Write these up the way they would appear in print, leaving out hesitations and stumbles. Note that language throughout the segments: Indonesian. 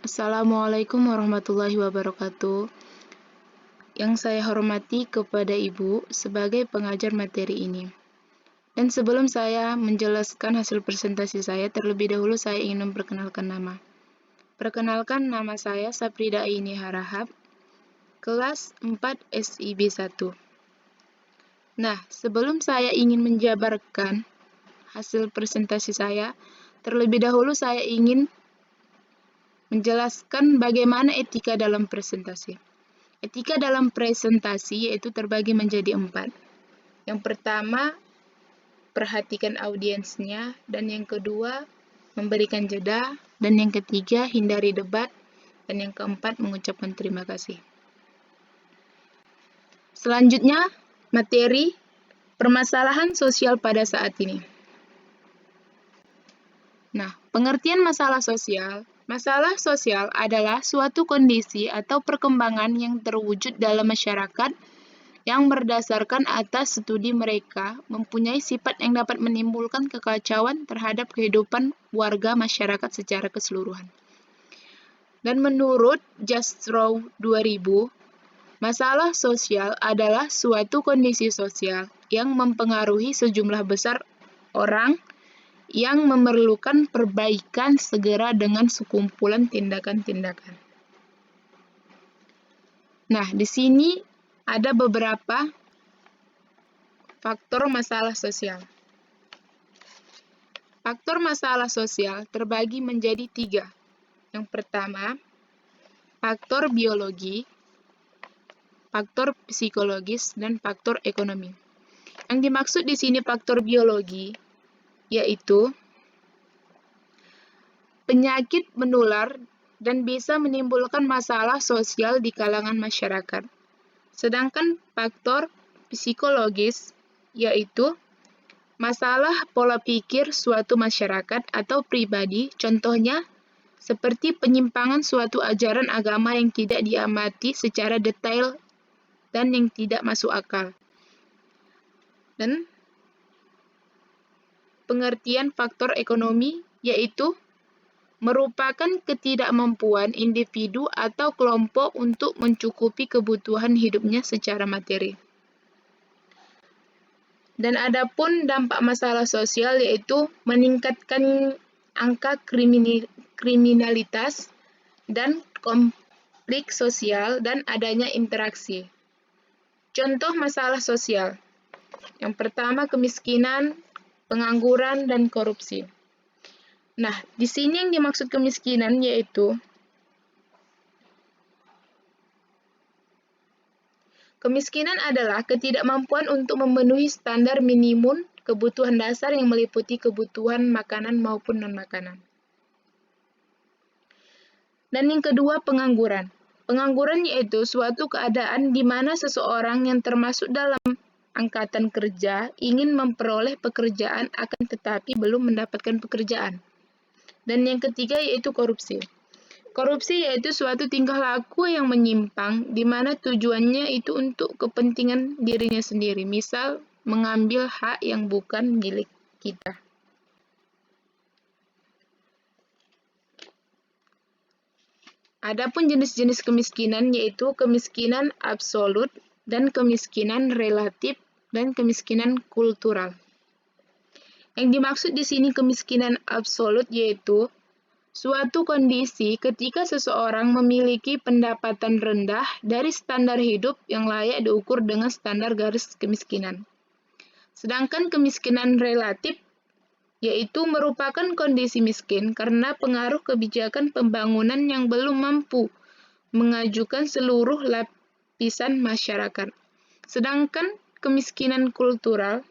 Assalamualaikum warahmatullahi wabarakatuh. Yang saya hormati kepada Ibu sebagai pengajar materi ini. Dan sebelum saya menjelaskan hasil presentasi saya, terlebih dahulu saya ingin memperkenalkan nama. Perkenalkan, nama saya Saprida Aini Harahap, kelas 4 SIB 1. Nah, sebelum saya ingin menjabarkan hasil presentasi saya, terlebih dahulu saya ingin menjelaskan bagaimana etika dalam presentasi. Etika dalam presentasi yaitu terbagi menjadi 4. Yang pertama, perhatikan audiensnya, dan yang kedua, memberikan jeda, dan yang ketiga, hindari debat, dan yang keempat, mengucapkan terima kasih. Selanjutnya, materi permasalahan sosial pada saat ini. Nah, pengertian masalah sosial. Masalah sosial adalah suatu kondisi atau perkembangan yang terwujud dalam masyarakat yang berdasarkan atas studi mereka mempunyai sifat yang dapat menimbulkan kekacauan terhadap kehidupan warga masyarakat secara keseluruhan. Dan menurut Jastrow 2000, masalah sosial adalah suatu kondisi sosial yang mempengaruhi sejumlah besar orang yang memerlukan perbaikan segera dengan sekumpulan tindakan-tindakan. Nah, di sini ada beberapa faktor masalah sosial. Faktor masalah sosial terbagi menjadi 3. Yang pertama, faktor biologi, faktor psikologis, dan faktor ekonomi. Yang dimaksud di sini faktor biologi yaitu penyakit menular dan bisa menimbulkan masalah sosial di kalangan masyarakat. Sedangkan faktor psikologis yaitu masalah pola pikir suatu masyarakat atau pribadi, contohnya seperti penyimpangan suatu ajaran agama yang tidak diamati secara detail dan yang tidak masuk akal. Dan pengertian faktor ekonomi yaitu merupakan ketidakmampuan individu atau kelompok untuk mencukupi kebutuhan hidupnya secara materi. Dan adapun dampak masalah sosial yaitu meningkatkan angka kriminalitas dan konflik sosial dan adanya interaksi. Contoh masalah sosial. Yang pertama, kemiskinan, pengangguran, dan korupsi. Nah, di sini yang dimaksud kemiskinan yaitu kemiskinan adalah ketidakmampuan untuk memenuhi standar minimum kebutuhan dasar yang meliputi kebutuhan makanan maupun non-makanan. Dan yang kedua, pengangguran. Pengangguran yaitu suatu keadaan di mana seseorang yang termasuk dalam angkatan kerja ingin memperoleh pekerjaan akan tetapi belum mendapatkan pekerjaan. Dan yang ketiga yaitu korupsi. Korupsi yaitu suatu tingkah laku yang menyimpang di mana tujuannya itu untuk kepentingan dirinya sendiri, misal mengambil hak yang bukan milik kita. Adapun jenis-jenis kemiskinan yaitu kemiskinan absolut dan kemiskinan relatif dan kemiskinan kultural. Yang dimaksud di sini kemiskinan absolut yaitu suatu kondisi ketika seseorang memiliki pendapatan rendah dari standar hidup yang layak diukur dengan standar garis kemiskinan. Sedangkan kemiskinan relatif yaitu merupakan kondisi miskin karena pengaruh kebijakan pembangunan yang belum mampu mengajukan seluruh lapisan masyarakat. Sedangkan kemiskinan kultural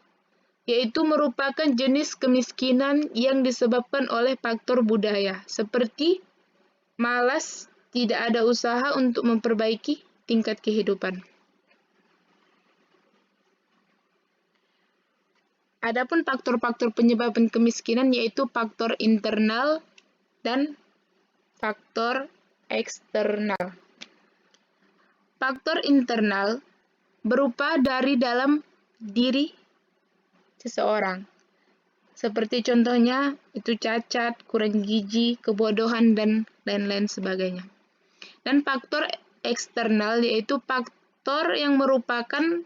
yaitu merupakan jenis kemiskinan yang disebabkan oleh faktor budaya, seperti malas, tidak ada usaha untuk memperbaiki tingkat kehidupan. Adapun faktor-faktor penyebab kemiskinan yaitu faktor internal dan faktor eksternal. Faktor internal berupa dari dalam diri seseorang, Seperti contohnya itu cacat, kurang gizi, kebodohan, dan lain-lain sebagainya. Dan faktor eksternal yaitu faktor yang merupakan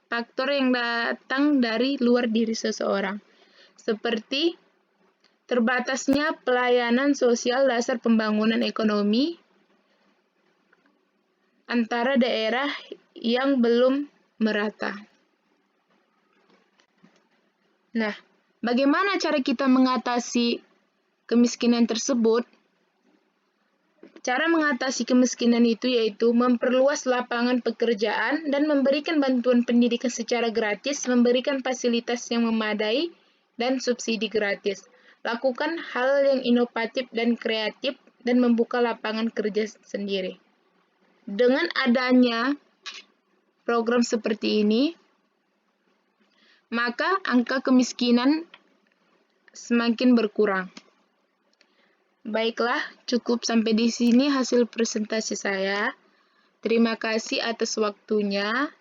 faktor yang datang dari luar diri seseorang. Seperti terbatasnya pelayanan sosial dasar pembangunan ekonomi antara daerah yang belum merata. Nah, bagaimana cara kita mengatasi kemiskinan tersebut? Cara mengatasi kemiskinan itu yaitu memperluas lapangan pekerjaan dan memberikan bantuan pendidikan secara gratis, memberikan fasilitas yang memadai, dan subsidi gratis. Lakukan hal yang inovatif dan kreatif dan membuka lapangan kerja sendiri. Dengan adanya program seperti ini, maka angka kemiskinan semakin berkurang. Baiklah, cukup sampai di sini hasil presentasi saya. Terima kasih atas waktunya.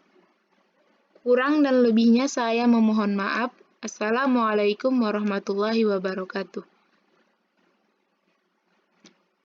Kurang dan lebihnya saya memohon maaf. Assalamualaikum warahmatullahi wabarakatuh.